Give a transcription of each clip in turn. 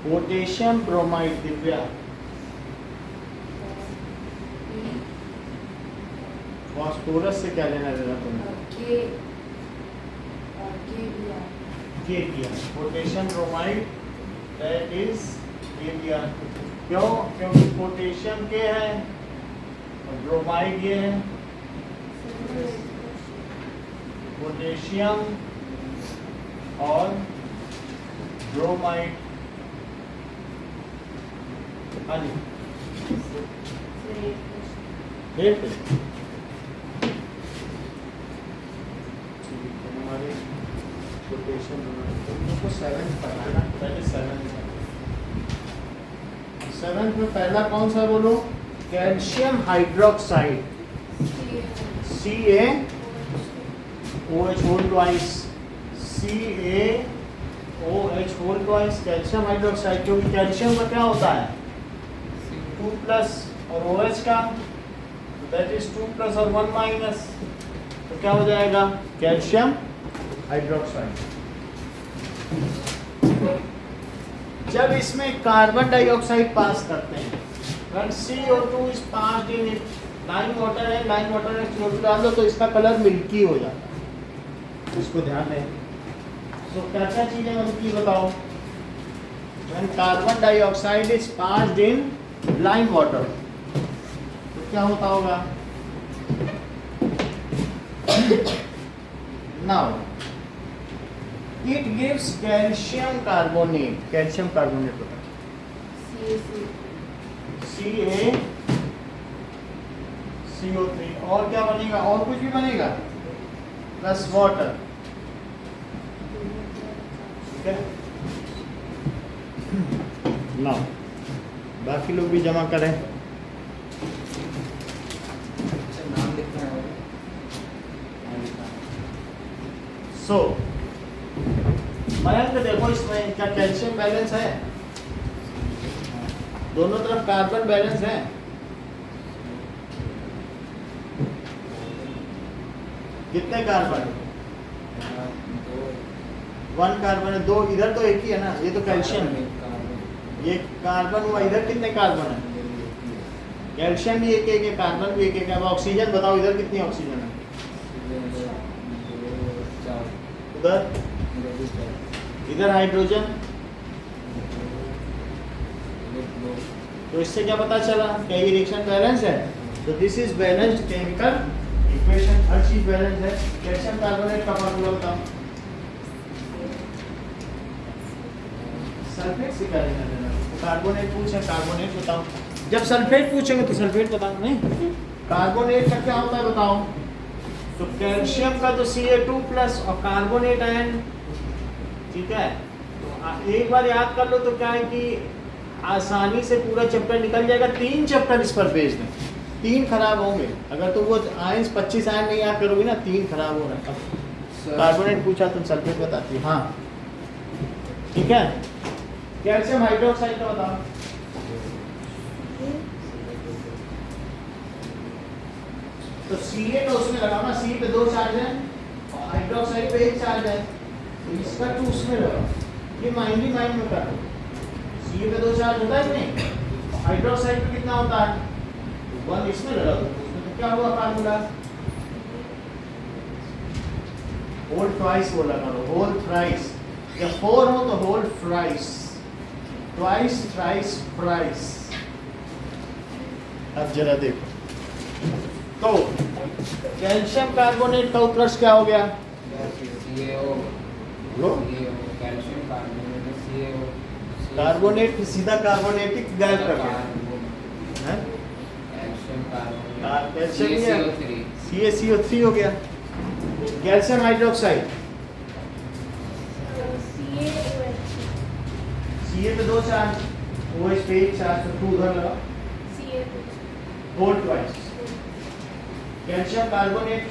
Potassium bromide Divya, phosphorus से क्या लेना देना तुमने? के दिया, पोटेशियम ब्रोमाइड दैट इज के दिया। क्यों? क्योंकि पोटेशियम के है और ब्रोमाइड ये है। पोटेशियम और ब्रोमाइड हमारे पोटेशियम को 7 पढ़ाना, पहले 7 में पहला कौन सा बोलो? Calcium hydroxide, CaOH whole twice, CaOH whole twice calcium hydroxide. क्योंकि कैल्शियम का क्या होता है 2 प्लस और OH का दैट इज 2 प्लस और 1 माइनस, तो क्या हो जाएगा कैल्शियम हाइड्रोक्साइड। जब इसमें कार्बन डाइऑक्साइड पास करते हैं, CO2 is passed in it, line water है, लाइन वाटर में CO2 डाल दो तो इसका कलर मिल्की हो जाता है, इसको ध्यान दें। तो क्या क्या चीजें मिल्की बताओ? When carbon dioxide is passed in line water तो क्या होता होगा? Now it gives calcium carbonate, calcium carbonate होता है CaCO3, और क्या बनेगा? और कुछ भी बनेगा प्लस वाटर, ठीक है। नाउ बाकी लोग भी जमा करें। नाम लिखना है। सो मयंक देखो इसमें क्या कैल्शियम बैलेंस है? दोनों तरफ कार्बन बैलेंस है। कितने कार्बन? 1 कार्बन है, 2 इधर तो एक ही है ना, ये तो कैल्शियम है, ये कार्बन हुआ। इधर कितने कार्बन है? कैल्शियम भी एक है, कार्बन भी एक है। अब ऑक्सीजन बताओ, इधर कितनी ऑक्सीजन है? उधर, इधर हाइड्रोजन। तो इससे क्या पता चला? क्या ये रिएक्शन बैलेंस है? तो this is balanced chemical equation, हर चीज बैलेंस है। कैल्शियम कार्बोनेट का फार्मूला बताओ। सल्फेट से क्या लेना देना? कार्बोनेट पूछे, कार्बोनेट बताओ। जब सल्फेट पूछेंगे तो सल्फेट बताओ, नहीं कार्बोनेट का क्या होता है बताओ। तो कैल्शियम का तो Ca2 प्लस और कार्बोनेट आयन, ठीक है। तो एक बार याद कर लो तो क्या है कि आसानी से पूरा चैप्टर निकल जाएगा। 3 चैप्टर इस पर पेज में, 3 खराब होंगे अगर तुम वो आयंस 25 आयन नहीं याद करोगे ना, 3 खराब हो रहा है। कार्बोनेट पूछा तुम सल्फेट बताती, हाँ ठीक है। कैल्शियम हाइड्रोक्साइड का बताओ। तो Ca तो उसमें लगाओ ना, C पे 2 चार्ज है और हाइड्रोक्साइड पे 1 चार्ज है, तो इसका 2 उसमें लगाओ। ये माइंड में कर दो। Ca पे 2 चार्ज होता है कि नहीं, हाइड्रोक्साइड पे कितना होता है 1, इसमें लगा दो। तो क्या हुआ फार्मूला? होल ट्वाइस बोला करो, होल थ्राइस। या 4 हो तो whole thrice, twice thrice thrice. अब जरा देखो तो कैल्शियम कार्बोनेट का उत्कर्ष क्या हो गया? कार्बोनेट सीधा कार्बोनेटिक गायब कर दिया, CaCO3 हो गया। कैल्शियम हाइड्रोक्साइड Ca पे 2 चार्ज, OH पे 1 चार्ज, तो 2 उधर लगा, whole twice. Calcium carbonate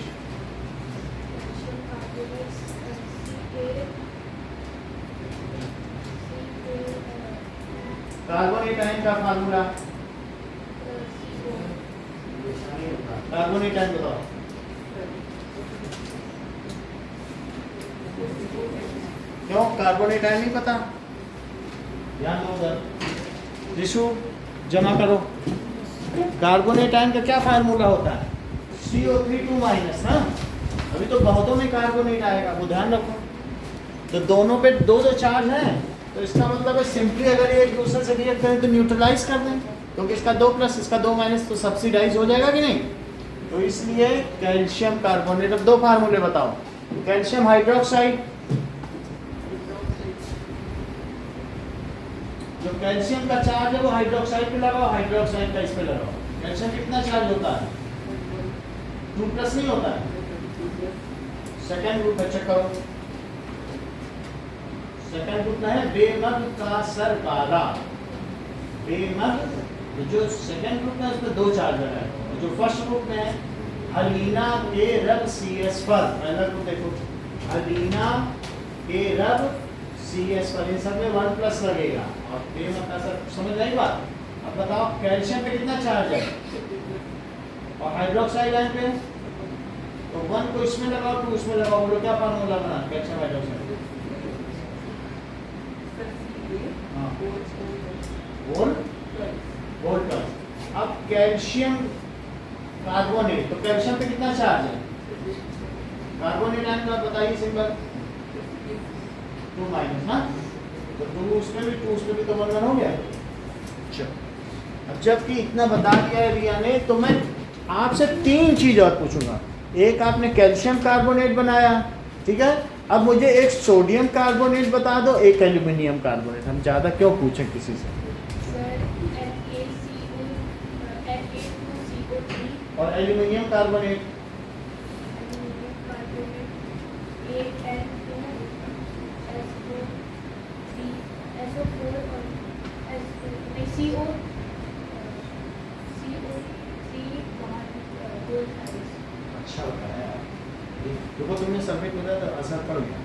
carbonate ion का फार्मूला, कार्बोनेट आयन बताओ। क्यों कार्बोनेट आयन नहीं पता? ध्यान दो उधर। ऋषु जमा करो। कार्बोनेट आयन का क्या फार्मूला होता है? CO3 2 minus. हाँ, अभी तो बहुतों में कार्बोनेट आएगा, वो ध्यान रखो। तो दोनों पे दो दो चार्ज है, तो इसका मतलब है सिंपली अगर ये एक दूसरे से रिएक्ट करें तो न्यूट्रलाइज कर दें, क्योंकि इसका 2 प्लस इसका 2 माइनस तो सब्सिडाइज हो जाएगा कि नहीं। तो इसलिए कैल्शियम कार्बोनेट। अब दो फार्मूले बताओ। कैल्शियम हाइड्रोक्साइड, जो कैल्शियम का चार्ज है वो हाइड्रोक्साइड पे लगाओ, हाइड्रोक्साइड का इस पे लगाओ। कैल्शियम कितना चार्ज होता है? 2 प्लस नहीं होता है। सेकेंड ग्रुप में चेक करो। सेकेंड ग्रुप में है बेमग का सर काला। बेमग, जो सेकेंड ग्रुप में उसमें 2 चार्ज लगाए। जो फर्स्ट ग्रुप में है अलीना के रब CS पर, पहला ग्रुप देखो, अलीना के रब CS पर, इन सब में 1 प्लस लगेगा और बेमग का सर। समझ आई बात? अब बताओ कैल्शियम पे कितना चार्ज है और हाइड्रोक्साइड आयन पे? तो 1 को इसमें लगाओ, 2 इसमें लगाओ, बोलो क्या फार्मूला बना कैल्शियम हाइड्रोक्साइड? Volt plus. अब कैल्शियम कार्बोनेट, तो कैल्शियम पे कितना चार्ज है? कार्बोनेट आयन का बताइए सिंबल। 2 माइनस। हाँ, तो 2 उसमें भी 2 उसमें भी तो 1 हो गया। अब जबकि इतना बता दिया है रिया ने, तो मैं आपसे 3 चीज और पूछूंगा। एक आपने कैल्शियम कार्बोनेट बनाया, ठीक है, अब मुझे एक सोडियम कार्बोनेट बता दो, एक एल्यूमिनियम कार्बोनेट। हम ज़्यादा क्यों पूछें किसी से? और एल्यूमिनियम कार्बोनेट? अच्छा होता है यार, देखो तुमने सब्मिट किया तो असर पड़ गया,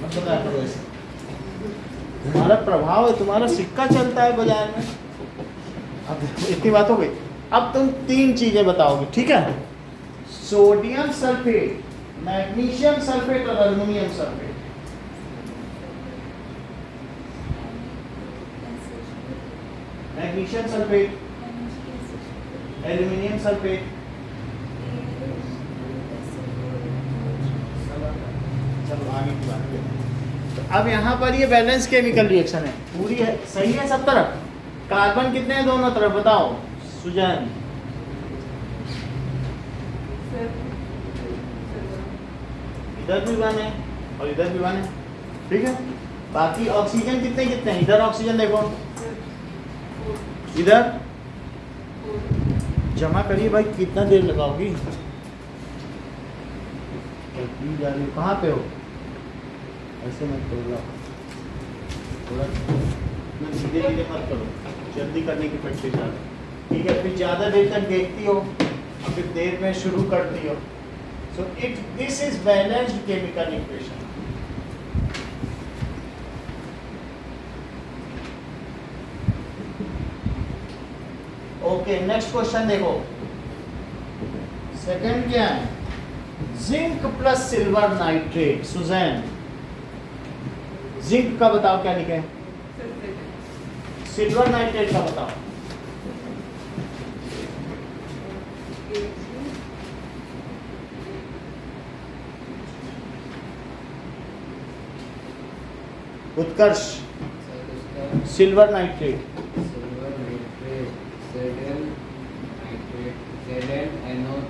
मत बताया करो ऐसे। तुम्हारा प्रभाव है, तुम्हारा सिक्का चलता है बाजार में। अब इतनी बात हो गई, अब तुम 3 चीजें बताओगे, ठीक है? सोडियम सल्फेट, मैग्नीशियम सल्फेट और aluminium sulphate. Magnesium sulphate, aluminium sulphate. चलो आगे की बात करते हैं। तो अब यहाँ पर ये बैलेंस केमिकल रिएक्शन है, पूरी है, सही है सब तरफ। कार्बन कितने हैं दोनों तरफ बताओ सुजैन? इधर भी 1 है और इधर भी 1 है, ठीक है। बाकी ऑक्सीजन कितने कितने हैं? इधर ऑक्सीजन देखो, इधर जमा करिए भाई, कितना देर लगाओगी? जा रही हो, कहाँ पे हो? ऐसे मत करो, थोड़ा धीरे धीरे मत करो, जल्दी करने की प्रैक्टिस आ, ठीक है। फिर ज़्यादा देर तक देखती हो और फिर देर में शुरू करती हो। So this is balanced chemical equation. Okay, next question देखो। सेकंड क्या है? Zinc plus silver nitrate. Suzanne, zinc का बताओ क्या लिखे, सिल्वर नाइट्रेट का बताओ। Utkarsh, silver nitrate.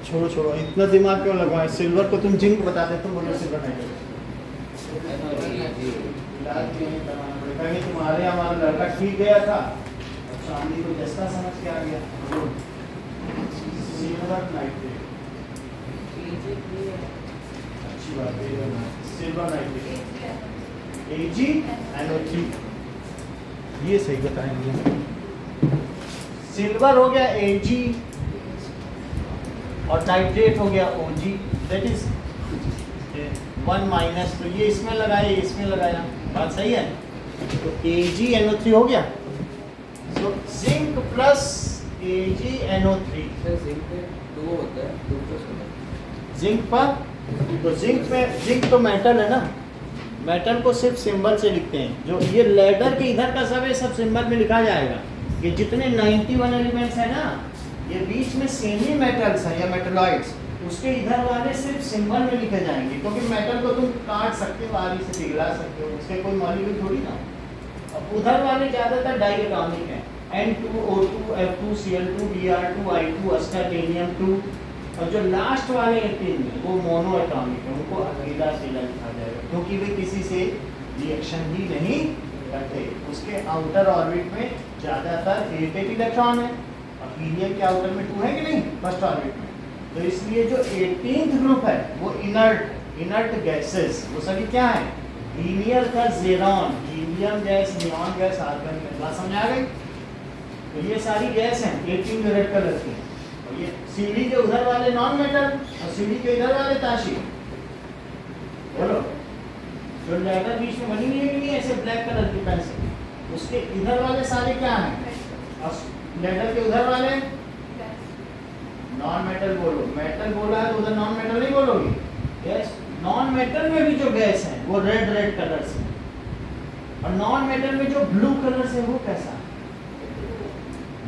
छोड़ो छोड़ो, इतना दिमाग क्यों लगाए? सिल्वर को तुम जिंक बता दे, तुम बोलो सिल्वर नाइट्रेट। तुम्हारे हमारा लड़का ठीक गया था, शादी को जैसा समझ के आ गया। सिल्वर नाइट्रेट, अच्छी बात है। सिल्वर नाइट्रेट AgNO3, ये सही बताएंगे। सिल्वर हो गया Ag और नाइट्रेट हो गया OG, दैट इज 1 माइनस। तो ये इसमें लगाया, इसमें लगाया, बात सही है। तो AgNO3 हो गया। So zinc plus AgNO3। Zinc पे 2 होता है, 2 प्लस होता है जिंक पर, तो जिंक में, जिंक तो मेटल है ना, मेटल को सिर्फ सिंबल से लिखते हैं। जो ये लेडर के इधर का सब है सब सिंबल में लिखा जाएगा। ये जितने 91 एलिमेंट्स है ना, ये बीच में सेमी मेटल्स हैं या मेटलॉइड्स, उसके इधर वाले सिर्फ सिंबल में लिखे जाएंगे, क्योंकि मेटल को तुम काट सकते हो, आरी से पिघला सकते हो, उसके कोई मॉलिक्यूल थोड़ी ना। अब उधर वाले ज़्यादातर डाइएटॉमिक हैं, N2O2 F2 Cl2 Br2 I2 अस्टाटेनियम 2, और जो लास्ट वाले हैं 3 वो मोनो एटॉमिक है, उनको अकेला अकेला लिखा जाएगा, क्योंकि वे किसी से रिएक्शन ही नहीं करते। उसके आउटर ऑर्बिट में ज़्यादातर 8 इलेक्ट्रॉन है, और हीलियम के आउटर में 2 है कि नहीं फर्स्ट ऑर्बिट में। तो इसलिए जो 18th ग्रुप है वो इनर्ट गैसेस, वो सभी क्या है? हीलियम का ज़ेरॉन, helium gas, neon gas, argon gas. बात समझ आ गई? तो ये सारी गैस हैं 18 रेड कलर की। और ये सीढ़ी के उधर वाले नॉन मेटल और सीढ़ी के इधर वाले ताशी। बोलो, जो लेटर बीच में बनी हुई है कि नहीं ऐसे ब्लैक कलर की पेंसिल, उसके इधर वाले सारे क्या हैं? और लेटर के उधर वाले नॉन मेटल। बोलो, मेटल बोला है तो उधर नॉन मेटल नहीं बोलोगे? गैस। नॉन मेटल में भी जो गैस है वो रेड रेड कलर से, और नॉन मेटल में जो ब्लू कलर से वो कैसा?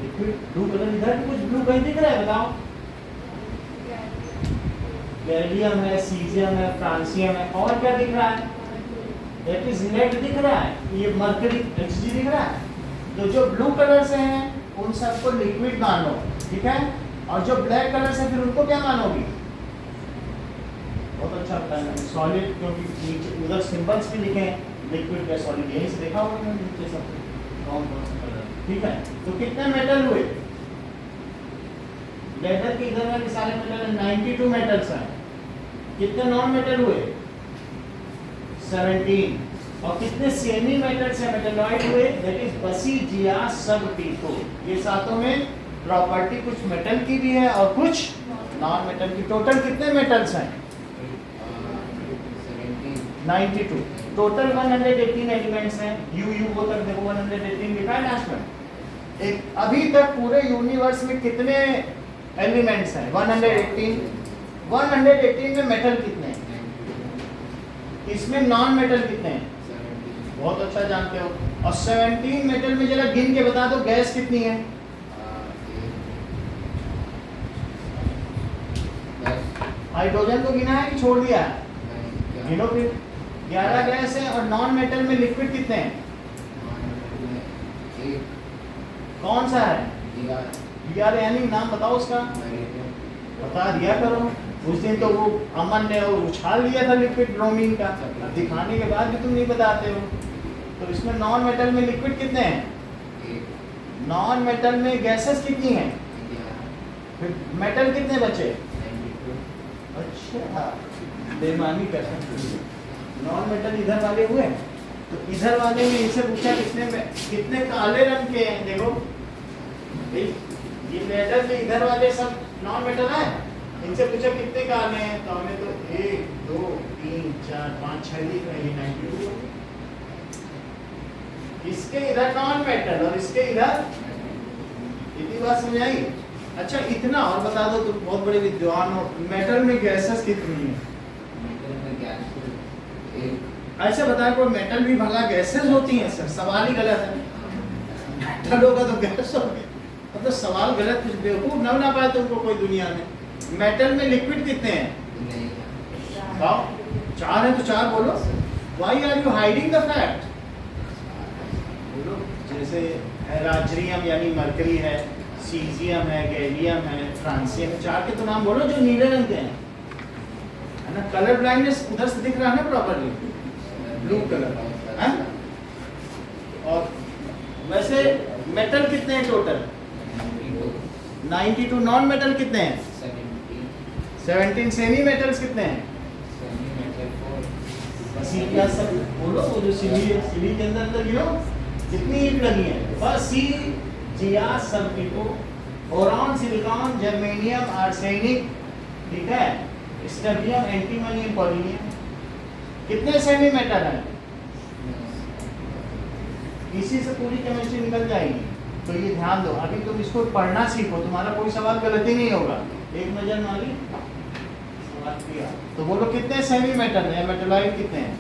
Liquid blue colour. इधर भी कुछ ब्लू कहीं दिख रहा है? बताओ। गैलियम है, सीजियम है, फ्रांसियम है, और क्या दिख रहा है? दैट इज लेड दिख रहा है, ये मरकरी Hg दिख रहा है। तो जो ब्लू कलर से हैं उन सबको लिक्विड मानो, ठीक है? और जो ब्लैक कलर से फिर उनको क्या मानोगी? बहुत अच्छा बताया सॉलिड, क्योंकि नीचे उधर सिंबल्स भी लिखे हैं लिक्विड का सॉलिड, यहीं से देखा होगा ना नीचे सब कौन कौन सा कलर, ठीक है? तो कितने मेटल हुए? लेदर के इधर वाले सारे मेटल 92 मेटल्स हैं। कितने नॉन मेटल हुए? 17। और कितने सेमी मेटल्स हैं, मेटलॉइड हुए? दैट इज बसीजियास सब टीको। ये सातों में प्रॉपर्टी कुछ मेटल की भी है और कुछ नॉन मेटल की। टोटल कितने मेटल्स हैं? 92। टोटल 118 एलिमेंट्स हैं। यू वो तक देखो 118 लिखा है लास्ट में। एक अभी तक पूरे यूनिवर्स में कितने एलिमेंट्स हैं? 118। 118 में मेटल कितने हैं? इसमें नॉन मेटल कितने हैं? बहुत अच्छा जानते हो। और 17 मेटल में जरा गिन के बता दो गैस कितनी है? हाइड्रोजन को गिना है कि छोड़ दिया है? गिनो फिर। 11 गैस है। और नॉन मेटल में लिक्विड कितने हैं? कौन सा है? Br यानी नाम बताओ उसका। बता दिया करो। उस दिन तो वो अमन ने वो उछाल दिया था लिक्विड ब्रोमीन का, दिखाने के बाद भी तुम नहीं बताते हो। तो इसमें नॉन मेटल में लिक्विड कितने हैं? नॉन मेटल में गैसेस कितनी हैं? फिर मेटल कितने बचे? अच्छा, बेईमानी कर सकते। नॉन मेटल इधर वाले हुए, तो इधर वाले में इनसे पूछा कितने काले रंग के हैं? देखो ये लेटर के इधर वाले सब नॉन मेटल है। इनसे पूछा कितने काले हैं, तो हमें तो 1 2 3 4 5 6 दिख रहे हैं। 92। इसके इधर नॉन मेटल और इसके इधर, इतनी बात समझ आई? अच्छा, इतना और बता दो, तुम बहुत बड़े विद्वान हो। मेटल में गैसेस कितनी है? ऐसे बताया कोई मेटल भी भला गैसेस होती हैं? सर सवाल ही गलत है। मेटल होगा तो गैस होगी, मतलब सवाल गलत। कुछ बेवकूफ न बना पाए तुमको कोई दुनिया में। मेटल में लिक्विड कितने हैं? 4 है तो 4 बोलो। Why are you hiding the fact? बोलो। जैसे राजरियम यानी मरकरी है, सीजियम है, गैलियम है, फ्रांसियम। 4 के तो नाम बोलो जो नीले रंग के हैं, है ना? कलर ब्लाइंडनेस उधर से दिख रहा है ना प्रॉपर्ली, ब्लू कलर है। और वैसे मेटल कितने हैं टोटल? 92। नॉन मेटल कितने हैं? 17। सेमी मेटल्स कितने हैं? सब बोलो। वो जो सीढ़ी के अंदर गिनो कितनी ईंट लगी है? बस जियास सब टीको, बोरॉन, सिलिकॉन, जर्मेनियम, आर्सेनिक, ठीक है, स्टर्बियम, एंटीमोनियम, पॉलिनियम। कितने सेमी मेटल हैं? इसी से पूरी केमिस्ट्री निकल जाएगी। तो ये ध्यान दो, अभी तुम इसको पढ़ना सीखो, तुम्हारा कोई सवाल गलत ही नहीं होगा। एक नजर मारी, सवाल किया तो बोलो कितने सेमी मेटल हैं? मेटलॉइड कितने हैं?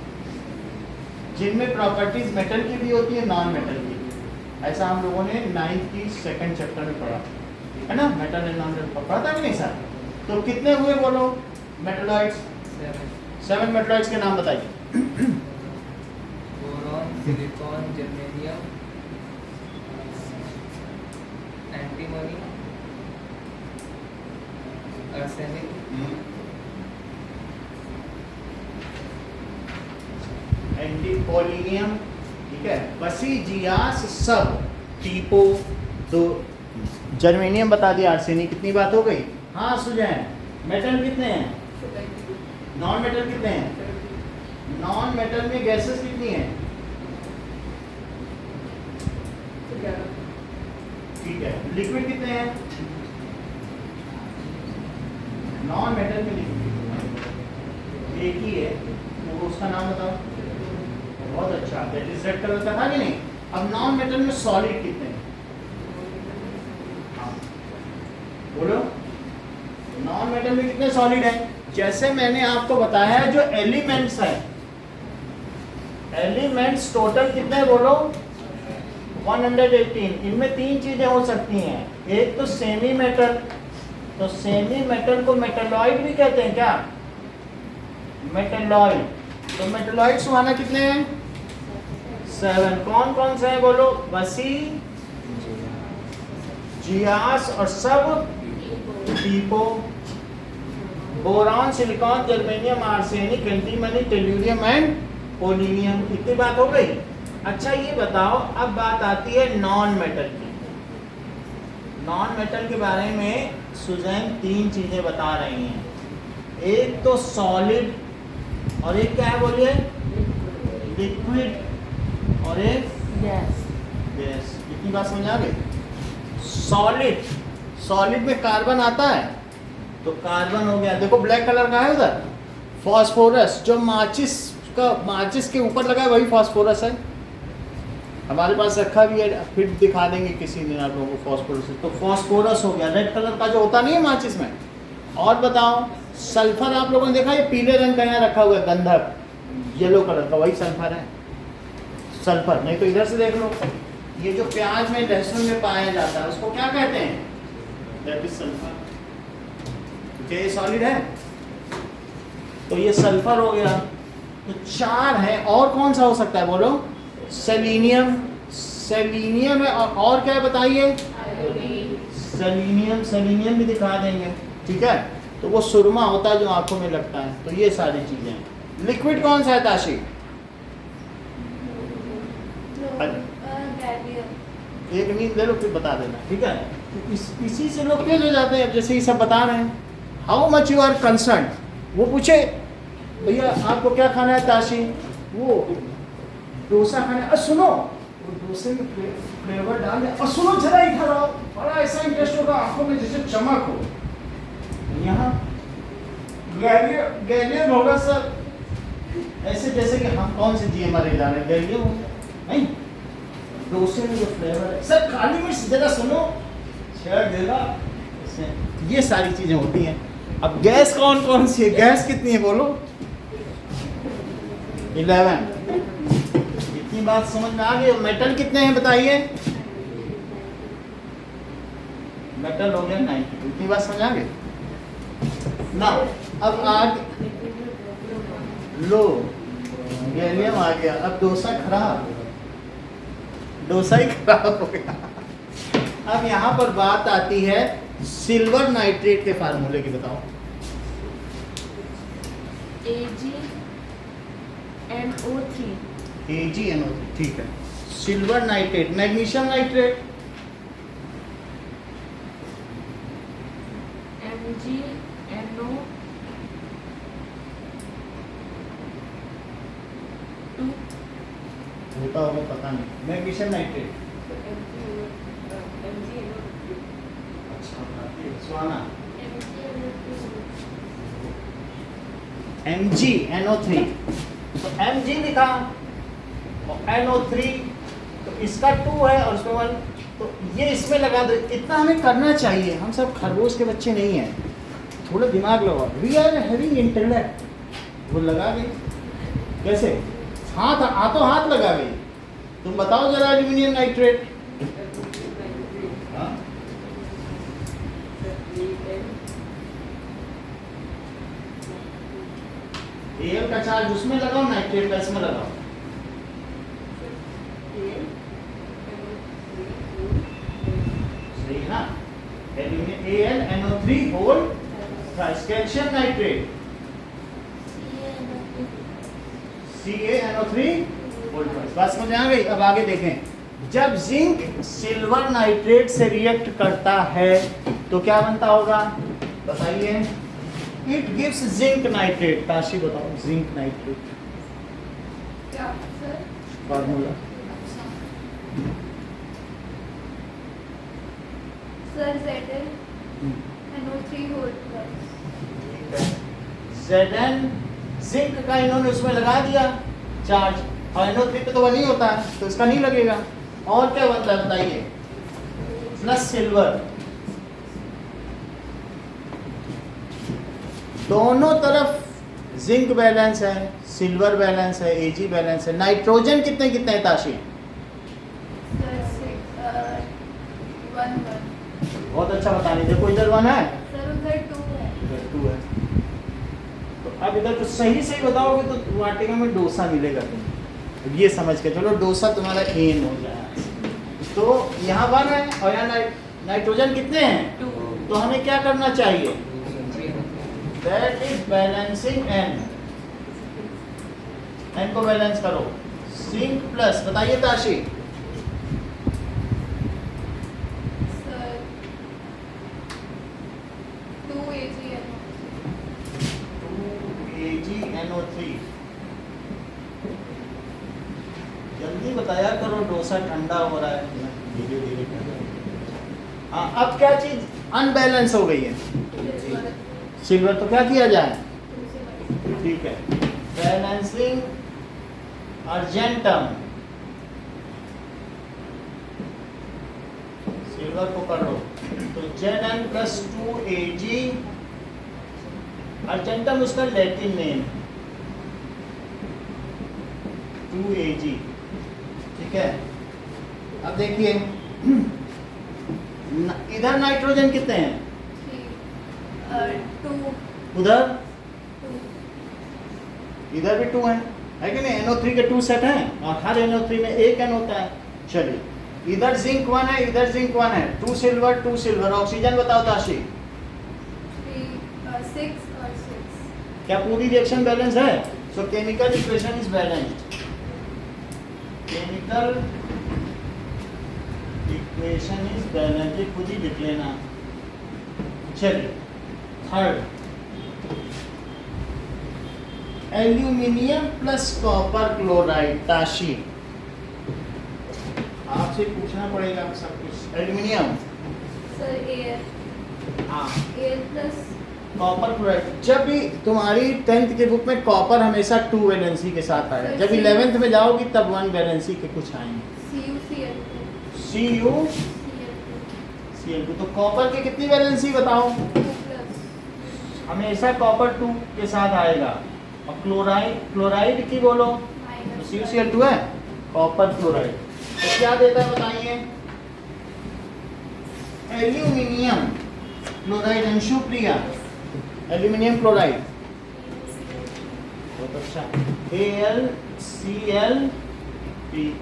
जिनमें प्रॉपर्टीज मेटल की भी होती है, नॉन मेटल की भी। ऐसा हम लोगों ने 9th की 2nd चैप्टर में पढ़ा है ना, मेटल एंड नॉन मेटल पढ़ा था कि नहीं सर? तो कितने हुए बोलो मेटलॉइड्स? 7 मेटलॉइड्स के नाम बताइए। Boron, silicon, germanium, antimony, arsenic, एंटीपोलिनियम, ठीक है, बसीजियास, सब टीपो, दो जर्मेनियम बता दिया, आर्सेनिक, कितनी बात हो गई? हाँ सुजैन, मेटल कितने हैं? नॉन मेटल कितने हैं? नॉन मेटल में गैसेस कितनी हैं? ठीक है, लिक्विड कितने हैं? नॉन मेटल में लिक्विड एक ही है, तो उसका नाम बताओ। बहुत अच्छा, दैट इज रेड कलर का था कि नहीं? अब नॉन मेटल में सॉलिड कितने हैं? हाँ बोलो, नॉन मेटल में कितने सॉलिड हैं? जैसे मैंने आपको बताया है, जो एलिमेंट्स हैं, एलिमेंट्स टोटल कितने बोलो? 118। इनमें 3 चीजें हो सकती हैं, एक तो सेमी मेटल, तो सेमी मेटल को मेटलॉइड भी कहते हैं क्या? मेटलॉइड, तो मेटलॉइड्स माना कितने हैं? 7। कौन कौन से हैं बोलो? बसी, जियास और सब टीपो, boron, silicon, germanium, arsenic, antimony, tellurium and polonium. इतनी बात हो गई। अच्छा ये बताओ, अब बात आती है नॉन मेटल की। नॉन मेटल के बारे में सुजैन 3 चीजें बता रही हैं, एक तो सॉलिड, और एक क्या है बोलिए? लिक्विड, और एक गैस। इतनी बात समझ आ गई? सॉलिड, सॉलिड में कार्बन आता है, तो कार्बन हो गया, देखो ब्लैक कलर का है उधर, फास्फोरस, जो माचिस के ऊपर लगा है वही फास्फोरस है, हमारे पास रखा भी है, फिर दिखा देंगे किसी दिन आप लोगों को फास्फोरस। तो फास्फोरस हो गया, रेड कलर का जो होता नहीं है माचिस में। और बताओ, सल्फर आप लोगों ने देखा, ये पीले रंग का यहाँ रखा हुआ है, गंधक, येलो कलर का, वही सल्फर है। सल्फर नहीं तो इधर से देख लो, ये जो प्याज में, लहसुन में पाया जाता है, उसको क्या कहते हैं? That is sulphur. क्या ये सॉलिड है? तो ये सल्फर हो गया। तो 4 है, और कौन सा हो सकता है बोलो? सेलेनियम, सेलेनियम है, और क्या है बताइए? सेलेनियम, सेलेनियम भी दिखा देंगे, ठीक है। तो वो सुरमा होता है जो आंखों में लगता है। तो ये सारी चीजें हैं। लिक्विड कौन सा है ताशी? एक नींद ले लो फिर बता देना, ठीक है। तो इसी से लोग तेज हो जाते हैं। अब जैसे ये सब बता रहे हैं, how much you are concern, वो पूछे भैया आपको क्या खाना है ताशी? वो डोसा खाना है। सुनो, वो डोसे में फ्लेवर डाल दे, और सुनो जरा इधर आओ, बड़ा ऐसा इंटरेस्ट होगा, आंखों में जैसे चमक हो। यहाँ गैलियम होगा सर, ऐसे जैसे कि हम कौन से GMR जा रहे हैं, गैलियम नहीं, डोसे में जो फ्लेवर है सर, काली मिर्च जरा सुनो, छेड़ देगा, ये सारी चीजें होती हैं। अब गैस कौन कौन सी है? गैस कितनी है बोलो? 11। इतनी बात समझ में आ गई। मेटल कितने हैं बताइए? मेटल हो गया 90। इतनी बात समझ आ गई ना। अब आग लो, गैलियम आ गया। अब डोसा खराब, डोसा ही खराब हो गया। अब यहाँ पर बात आती है सिल्वर नाइट्रेट के फार्मूले की, बताओ। AgNO3, ठीक है। Silver nitrate, magnesium nitrate, MgNO2, होता होगा पता नहीं। मैग्नीशियम नाइट्रेट, स्वाना, MgNO3, तो Mg लिखा और NO3, तो इसका 2 है और इसमें 1, तो ये इसमें लगा दो। इतना हमें करना चाहिए, हम सब खरगोश के बच्चे नहीं हैं, थोड़ा दिमाग लगाओ। वी आर हैविंग इंटेलेक्ट, वो लगा दे कैसे हाथों हाथ लगा गई। तुम बताओ जरा एल्यूमिनियम नाइट्रेट। हाँ? Al का चार्ज उसमें लगाओ, नाइट्रेट का इसमें लगाओ। सही है ना? Aluminium AlNO3 whole thrice, calcium nitrate CaNO3 whole thrice. बात समझ आ गई? अब आगे देखें। जब जिंक सिल्वर नाइट्रेट से रिएक्ट करता है तो क्या बनता होगा, बताइए। It gives zinc nitrate. Tashi बताओ, जिंक नाइट्रेट क्या sir? Formula. Sir ZnNO3 whole plus. Zn zinc का इन्होंने उसमें लगा दिया चार्ज, और NO3 पे तो 1 ही होता है, तो इसका नहीं लगेगा। और क्या बनता है बताइए, प्लस सिल्वर। दोनों तरफ जिंक बैलेंस है, सिल्वर बैलेंस है, Ag बैलेंस है। नाइट्रोजन कितने कितने है ताशी? सर 1 1। बहुत अच्छा बता रही। देखो इधर 1 है, सर उधर 2 है। इधर 2 है। तो अब इधर तो सही सही बताओगे तो वाटिका में डोसा मिलेगा तुम्हें। ये समझ के चलो, डोसा तुम्हारा एन हो जाए। तो यहाँ 1 है और यहाँ नाइट्रोजन कितने हैं? 2। तो हमें क्या करना चाहिए? That is balancing N. N को बैलेंस करो। जिंक प्लस, बताइए ताशी। Sir 2 AgNO3। जल्दी बताया करो, डोसा ठंडा हो रहा है। धीरे धीरे करो। हाँ, अब क्या चीज अनबैलेंस हो गई है? सिल्वर। तो क्या किया जाए? ठीक है, बैलेंसिंग अर्जेंटम। सिल्वर को कर लो तो Zn प्लस 2 Ag। अर्जेंटम उसका लैटिन नेम 2 Ag। ठीक है, अब देखिए इधर नाइट्रोजन कितने हैं? 2 उधर इधर भी 2 है कि नहीं? NO3 के 2 सेट हैं और हर NO3 में एक N होता है। चलिए, इधर जिंक 1 है, इधर जिंक 1 है। 2 सिल्वर 2 सिल्वर। ऑक्सीजन बताओ ताशी। 6 और 6। क्या पूरी रिएक्शन बैलेंस है? सो chemical equation is balanced. Chemical equation is balanced, ये खुद ही लिख लेना। चलिए, third, aluminium plus copper chloride. Tashi, आपसे पूछना पड़ेगा सब कुछ। Aluminium, sir Al। हाँ, Al प्लस कॉपर क्लोराइड। जब भी तुम्हारी 10th के बुक में कॉपर हमेशा 2 वैलेंसी के साथ आया, जब 11th में जाओगी तब 1 वैलेंसी के कुछ आएंगे। CuCl2। Cl2। तो कॉपर की कितनी वैलेंसी बताओ? 2 प्लस। हमेशा कॉपर 2 के साथ आएगा। और क्लोराइड की बोलो तो माइनस। CuCl2 है, कॉपर क्लोराइड। तो क्या देता है बताइए? Aluminium chloride. Anshu Priya, aluminium chloride. बहुत अच्छा। AlCl3,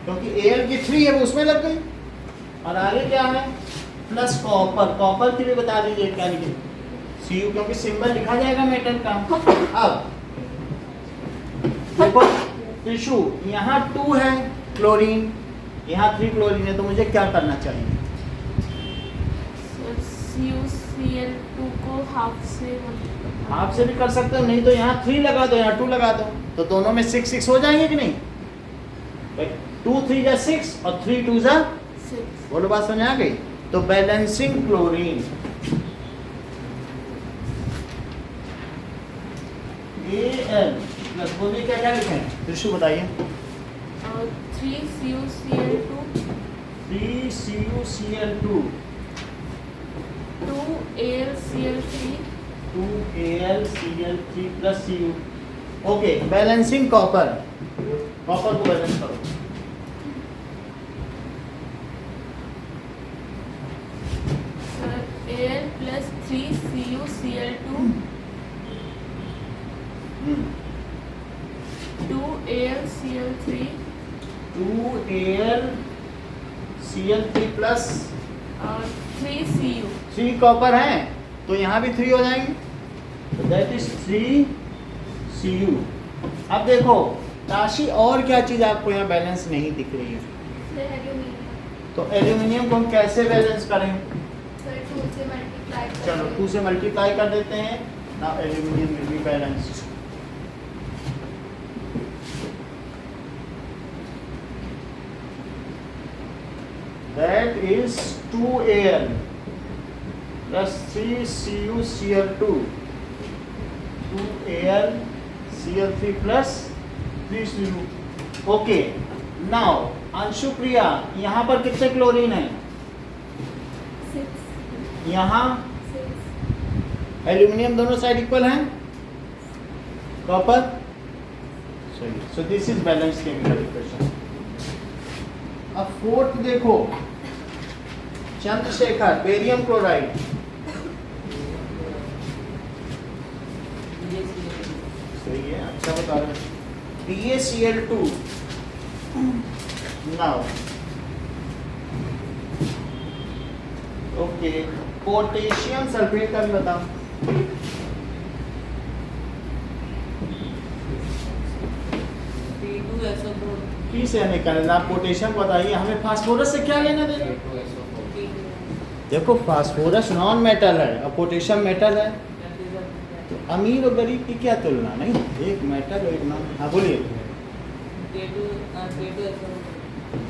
क्योंकि Al की 3 है वो उसमें लग गई। और आगे क्या है? Plus copper. कॉपर की भी बता दीजिए क्या लिखे? Cu, क्योंकि सिंबल लिखा जाएगा मेटल का। अब देखो टिश्यू, यहाँ 2 है क्लोरीन, यहाँ 3 क्लोरीन है, तो मुझे क्या करना चाहिए? CuCl2 को हाफ से भी कर सकते हो, नहीं तो यहाँ 3 लगा दो, यहाँ 2 लगा दो, तो दोनों में 6 6 हो जाएंगे कि नहीं? 2 3 जा 6 और 3 2 जा 6। बोलो, बात समझ आ गई? तो बैलेंसिंग क्लोरीन Al प्लस, बोलिए क्या क्या लिखे हैं? टिश्यू बताइए। 3CuCl2 3CuCl2 2AlCl3 2AlCl3 plus Cu। Okay, balancing copper copper को बैलेंस करो। Sir Al plus 3CuCl2 2AlCl3 2AlCl3 plus और 3Cu 3 कॉपर है तो यहाँ भी 3 हो जाएंगे, तो दैट इज 3Cu। अब देखो राशि और क्या चीज आपको यहाँ बैलेंस नहीं दिख रही है, सर एल्यूमिनियम तो एल्यूमिनियम को हम कैसे बैलेंस करें? सर 2 से मल्टीप्लाई चलो 2 से मल्टीप्लाई कर देते हैं। Now aluminium will be balanced. That is 2Al plus 3CuCl2 2AlCl3 plus 3Cu। Okay now Anshu Priya, यहाँ पर कितने क्लोरीन है? 6 यहाँ एल्यूमिनियम दोनों साइड इक्वल हैं, कॉपर सही। सो this is balance chemical equation. अब फोर्थ देखो, चंद्रशेखर बेरियम क्लोराइड, सही है, अच्छा बता रहे हैं। PaCl2 now okay, potassium sulphate का भी बताओ। की से निकालना, आप पोटेशियम बताइए, हमें फास्फोरस से क्या लेना देना? देखो फास्फोरस नॉन मेटल है और पोटेशियम मेटल है, तो अमीर और गरीब की क्या तुलना, नहीं एक मेटल और एक नॉन। हाँ बोलिए।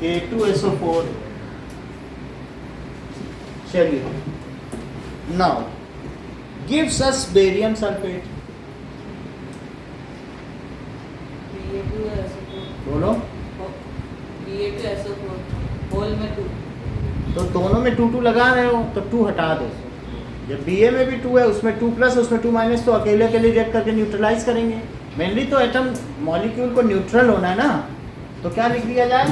K2SO4 चलिए। Now gives us barium sulphate, बोलो। होल में 2 तो दोनों में 2 लगा रहे हो तो 2 हटा दो। जब Ba में भी 2 है, उसमें 2 प्लस उसमें 2 माइनस, तो अकेले अकेले रिएक्ट करके न्यूट्रलाइज करेंगे। मेनली तो एटम मॉलिक्यूल को न्यूट्रल होना है ना, तो क्या लिख दिया जाए?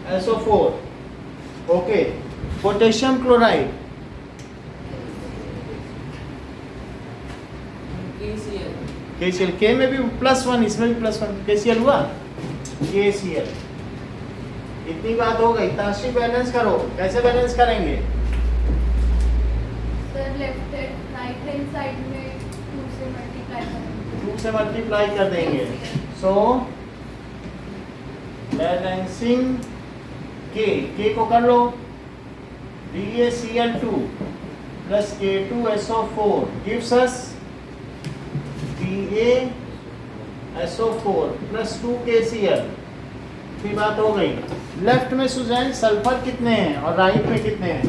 BaSO4। Okay, potassium chloride KCl, K में भी +1 इसमें भी +1, KCl हुआ KCl। इतनी बात हो गई। ताशी बैलेंस करो, कैसे बैलेंस करेंगे? Sir left hand right hand side में 2 से मल्टीप्लाई करेंगे, 2 से मल्टीप्लाई कर देंगे। सो बैलेंसिंग K को कर लो, BaCl2 plus K2SO4 gives us BaSO4 plus 2KCl। की बात हो गई। लेफ्ट में सुजैन सल्फर कितने हैं और राइट में कितने हैं?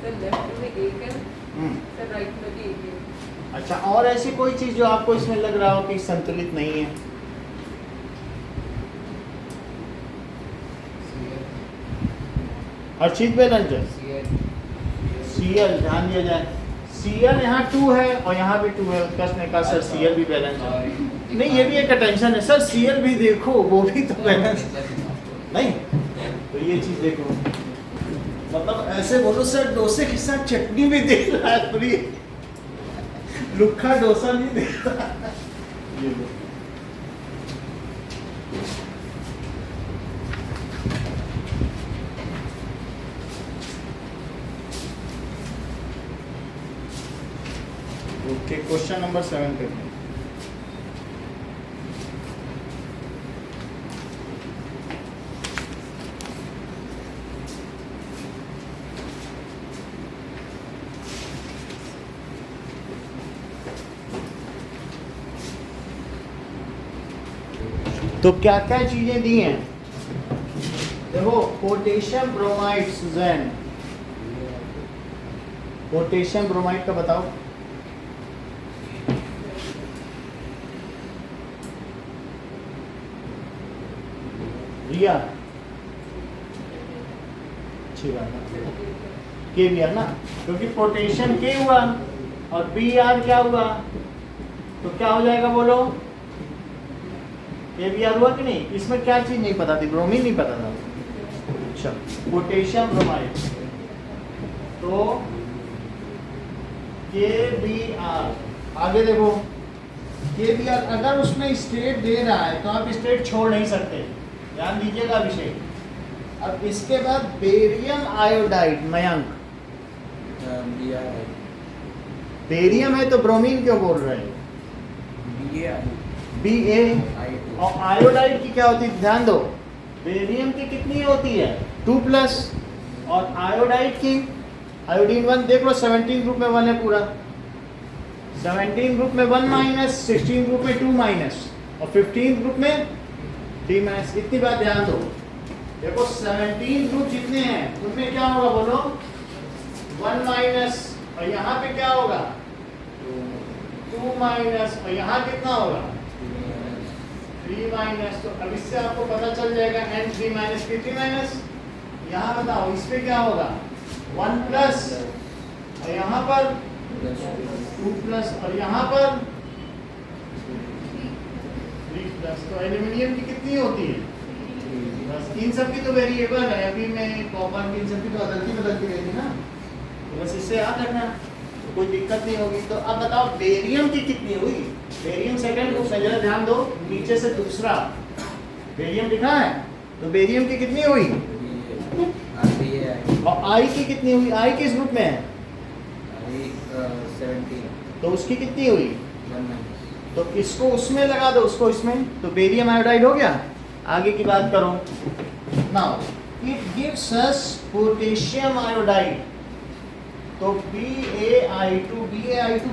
सर लेफ्ट में 1 है, सर राइट में भी 1 है। अच्छा, और ऐसी कोई चीज जो आपको इसमें लग रहा हो कि संतुलित नहीं है? अर्चित बैलेंस Cl ध्यान दिया जाए, Cl यहाँ 2 है और यहाँ भी 2 है, उत्कर्ष ने कहा सर Cl भी बैलेंस है। नहीं, ये भी एक अटेंशन है सर, Cl भी देखो, वो भी तो बैलेंस नहीं। तो ये चीज देखो, मतलब ऐसे बोलो सर डोसे के साथ चटनी भी दे रहा है, पूरी लुक्खा डोसा नहीं दे रहा। ये लो। ओके, क्वेश्चन नंबर 7 पे। तो क्या क्या चीजें दी हैं? देखो potassium bromide, Suzanne potassium bromide का बताओ। रिया, अच्छी बात है, के भी है ना, क्योंकि पोटेशियम के हुआ और Br क्या हुआ, तो क्या हो जाएगा बोलो, KBr हुआ कि नहीं। इसमें क्या चीज नहीं पता थी, ब्रोमीन नहीं पता था। अच्छा, पोटेशियम ब्रोमाइड, तो KBr, आगे देखो KBr अगर उसमें स्टेट दे रहा है तो आप स्टेट छोड़ नहीं सकते, ध्यान दीजिएगा विषय। अब इसके बाद बेरियम आयोडाइड, मयंक बेरियम है तो ब्रोमीन क्यों बोल रहे हैं, Ba, और आयोडाइड की क्या होती है, ध्यान दो, बेरियम की कितनी होती है 2+, और आयोडाइड की, आयोडीन 1 देख लो 17 ग्रुप में 1 है पूरा, 17 ग्रुप में 1-, 16 ग्रुप में 2-, और 15 ग्रुप में 3-। इतनी बात ध्यान दो। देखो 17 ग्रुप जितने हैं उनमें क्या होगा बोलो, 1-, और यहाँ पे क्या होगा 2-, और यहाँ कितना होगा 3-। तो अब इससे आपको पता चल जाएगा N3- P3-। यहाँ बताओ इस पे क्या होगा 1+, और यहाँ पर 2+, और यहाँ पर 3+। तो एल्यूमिनियम की कितनी होती है, बस इन सब की तो वेरिएबल है, अभी मैं कॉपर की इन सब की तो बदलती रहेगी ना, तो बस इससे याद रखना, तो कोई दिक्कत नहीं होगी। तो अब बताओ बेरियम की कितनी हुई, बेरियम सेकंड ग्रुप में, जरा ध्यान दो नीचे से दूसरा बेरियम लिखा है, तो बेरियम की कितनी हुई, और आई की कितनी हुई, आई किस ग्रुप में है, 17, तो उसकी कितनी हुई, तो इसको उसमें लगा दो, उसको इसमें, तो बेरियम आयोडाइड हो गया। आगे की बात करो, now it gives us potassium iodide, तो BaI2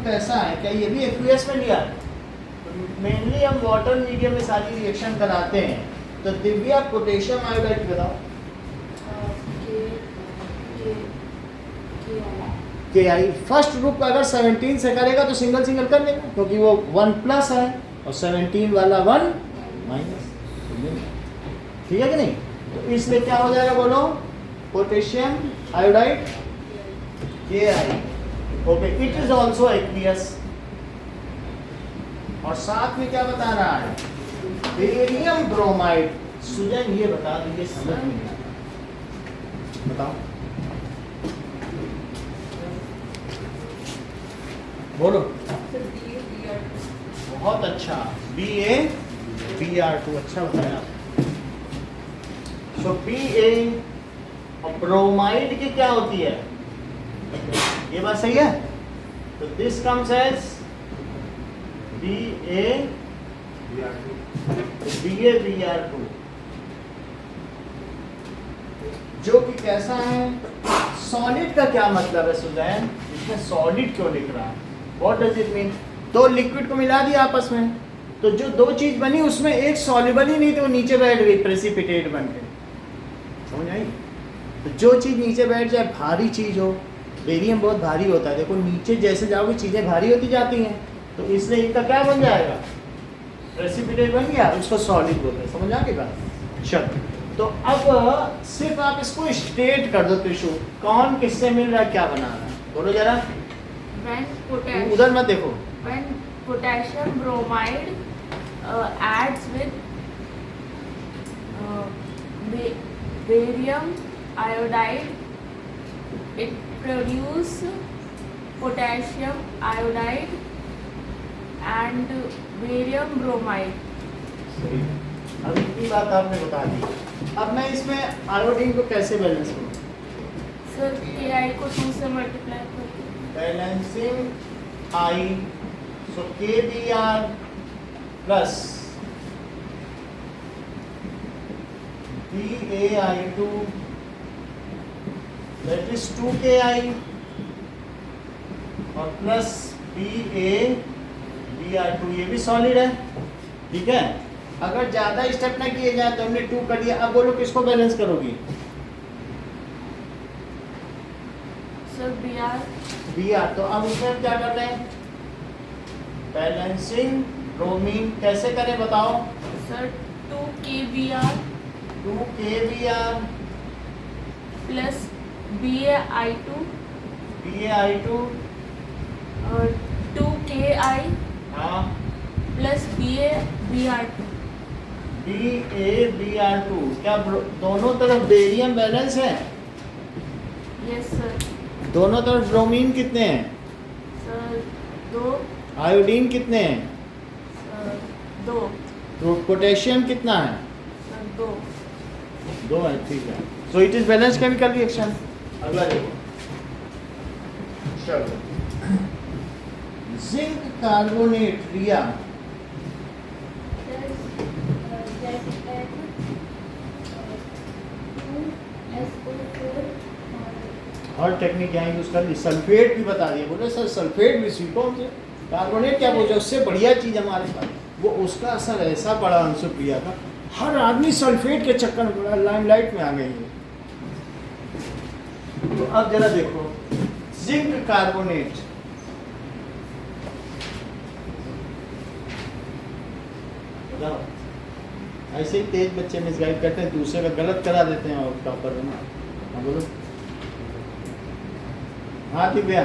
कैसा है, क्या ये भी एक्वियस में लिया, तो मेनली हम वाटर मीडियम में सारी रिएक्शन कराते हैं। तो दिव्या पोटेशियम आयोडाइड बताओ, KI फर्स्ट ग्रुप अगर 17 से करेगा तो सिंगल सिंगल कर लेगा, क्योंकि वो 1+ है और 17 वाला 1-। ठीक है कि नहीं, तो इसलिए क्या हो जाएगा बोलो, potassium iodide KI, okay, it is also aqueous. और साथ में क्या बता रहा है, बेरियम ब्रोमाइड। सुजन ये बता दीजिए, समझ नहीं आ रहा, बताओ बोलो, बहुत अच्छा, Br2 अच्छा बताया। सो Ba ब्रोमाइड की क्या होती है, ये बात सही है, तो दिस कम्स एज Br2, जो कि कैसा है, सॉलिड का क्या मतलब है सुजैन, इसमें सॉलिड क्यों लिख रहा है, व्हाट डज इट मीन। तो लिक्विड को मिला दिया आपस में, तो जो दो चीज बनी उसमें एक सॉल्युबल ही नहीं, तो वो नीचे बैठ गई प्रेसिपिटेट बन के, समझ आई। तो जो चीज नीचे बैठ जाए, भारी चीज हो, बेरियम बहुत भारी होता है, देखो नीचे जैसे जाओगे चीजें भारी होती जाती हैं, तो इसलिए इनका क्या बन जाएगा, प्रेसिपिटेट बन गया, उसको सॉलिड बोलते हैं, समझ आ गई बात। चलो, तो अब सिर्फ आप इसको स्टेट कर दो, त्रिशु कौन किससे मिल रहा है, क्या बना रहा है, बोलो जरा, उधर मत देखो। When potassium bromide adds with barium iodide, it produces potassium iodide and barium bromide. अब इतनी बात आपने बता दी, अब मैं इसमें आयोडीन को कैसे बैलेंस करूँ, सर Ki को 2 से मल्टीप्लाई करके balancing I, so KBr plus BaI2, that is 2Ki, और प्लस Br2, ये भी सॉलिड है, ठीक है। अगर ज्यादा स्टेप ना किए जाए तो हमने 2 कर दिया, अब बोलो किसको बैलेंस करोगी, सर Br, तो अब उसमें हम क्या कर रहे हैं, बैलेंसिंग ब्रोमीन कैसे करें बताओ, sir 2 KBr 2 KBr plus BaI2 BaI2 और 2KI हाँ प्लस BaBr2। BaBr2 क्या दोनों तरफ बेरियम बैलेंस है? Yes sir. दोनों तरफ ब्रोमीन कितने हैं? सर 2। आयोडीन कितने हैं? सर 2। तो पोटेशियम कितना है? सर 2। 2 है, ठीक है। So it is balance chemical reaction. अगला देखो, चलो जिंक कार्बोनेट रिया और टेक्निक यहाँ यूज कर ली। सल्फेट भी बता दिए, बोले सर सल्फेट भी सीखो हमसे। कार्बोनेट क्या बोलते हैं, उससे बढ़िया चीज़ हमारे पास, वो उसका असर ऐसा बड़ा अंशुप्रिया का, हर आदमी सल्फेट के चक्कर में पड़ा, लाइमलाइट में आ गई है। तो अब जरा देखो जिंक कार्बोनेट, ऐसे ही तेज बच्चे मिसगाइड करते हैं, दूसरे का गलत करा देते हैं और टॉपर है ना। हाँ बोलो। हाँ दिव्या,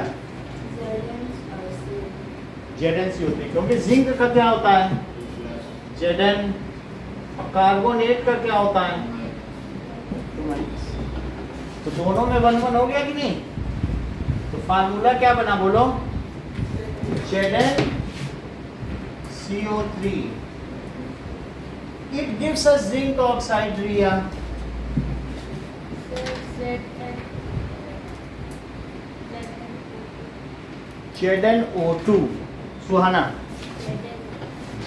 जेडएनसी होती है, क्योंकि जिंक का क्या होता है? जेडएन, और कार्बोनेट का क्या होता है? तो दोनों में 1-1 हो गया कि नहीं? तो फार्मूला क्या बना बोलो? ZnCO3। It gives us zinc oxide, Riya. ZnO2, Suhana.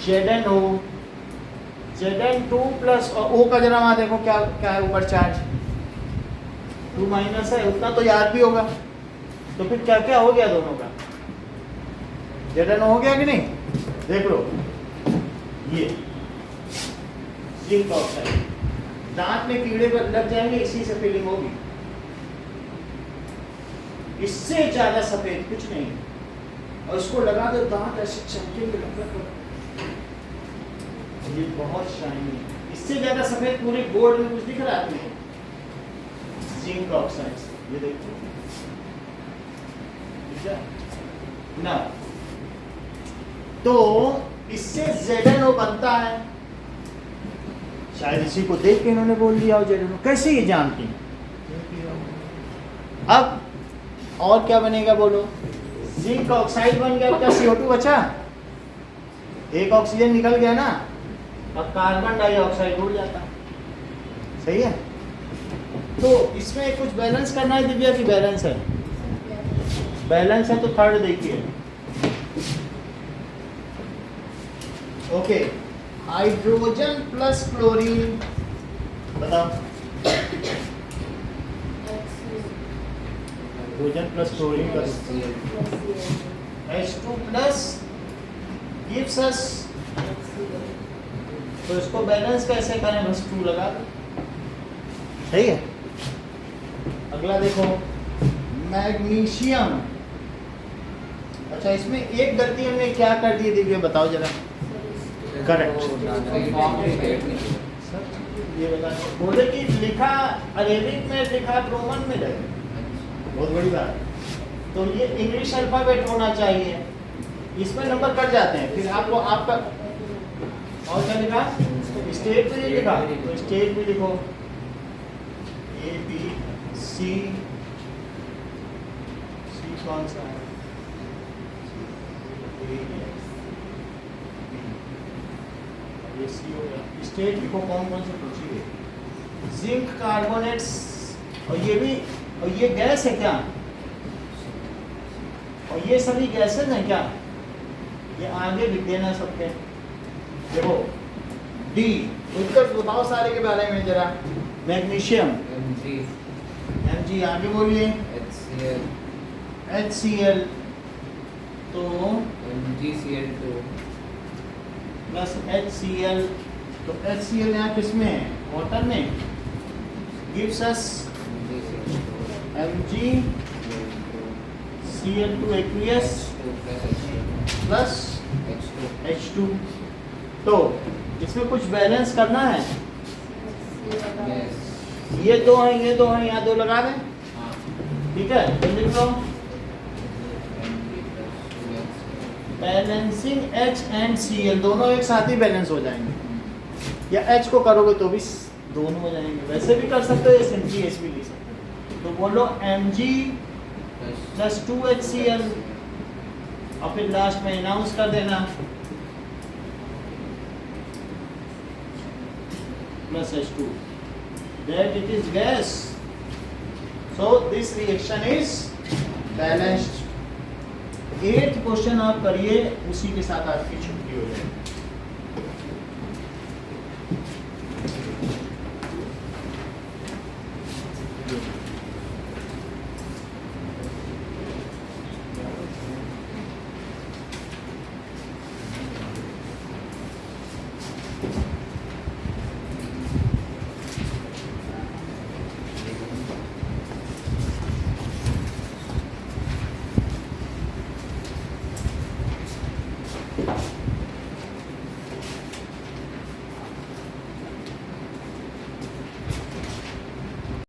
ZnO, Zn2 plus और O का जरा वहाँ देखो क्या क्या है ऊपर चार्ज, 2 माइनस है, उतना तो याद भी होगा। तो फिर क्या क्या हो गया दोनों का? Zn हो गया कि नहीं? देख लो, ये जिंक ऑक्साइड दांत में कीड़े पर लग जाएंगे, इसी से फीलिंग होगी। इससे ज्यादा सफेद कुछ नहीं, और इसको लगा दो दांत ऐसे चमकेंगे, ये बहुत शाइनी है। इससे ज्यादा सफेद पूरे बोर्ड में कुछ दिख रहा है आपने? जिंक ऑक्साइड, ये देखो ना। तो इससे ZnO बनता है, शायद इसी को देख के इन्होंने बोल दिया ZnO। कैसे ये जानती? अब और क्या बनेगा बोलो? जिंक ऑक्साइड बन गया, क्या CO2 बचा? एक ऑक्सीजन निकल गया ना, अब कार्बन डाइऑक्साइड उड़ जाता। सही है। तो इसमें कुछ बैलेंस करना है दिव्या की? बैलेंस है, बैलेंस है तो थर्ड देखिए। ओके, हाइड्रोजन प्लस क्लोरीन, बताओ। हाइड्रोजन प्लस क्लोरीन का H2 प्लस गिव्स अस, तो इसको बैलेंस कैसे करें? बस 2 लगा दो, सही है। अगला देखो, मैग्नीशियम। अच्छा, इसमें एक गलती हमने क्या कर दी दिव्या, बताओ जरा। करेक्ट, ये बता, बोले कि लिखा अरेबिक में, लिखा रोमन में है, बहुत बड़ी बात। तो ये इंग्लिश अल्फाबेट होना चाहिए, इसमें नंबर कट जाते हैं। फिर आपको आपका और क्या लिखा? स्टेट पे लिखा, तो स्टेट भी लिखो ABC, C कौन सा है? ये C हो गया। स्टेट लिखो कौन कौन से पूछिए। जिंक कार्बोनेट्स, और ये भी, और ये गैस है क्या? और ये सभी गैसेज हैं क्या? ये आगे लिख देना सबके। देखो D, उत्तर बताओ सारे के बारे में जरा। मैग्नीशियम Mg, आगे बोलिए। HCl, तो MgCl2 प्लस HCl, तो HCl यहाँ किसमें है? वाटर में। Gives us MgCl2 aqueous plus H2। तो इसमें कुछ बैलेंस करना है। ये दो हैं, ये दो हैं, यहाँ 2 लगा दें, ठीक है। तो लिख लो बैलेंसिंग H एंड Cl दोनों एक साथ ही बैलेंस हो जाएंगे, या H को करोगे तो भी दोनों हो जाएंगे, वैसे भी कर सकते हो या सिंपली H भी लिख सकते हो। तो बोलो Mg प्लस 2HCl और फिर लास्ट में अनाउंस कर देना plus H2 that it is gas, so this reaction is balanced। 8 question आप करिए, उसी के साथ आपकी छुट्टी हो जाएगी।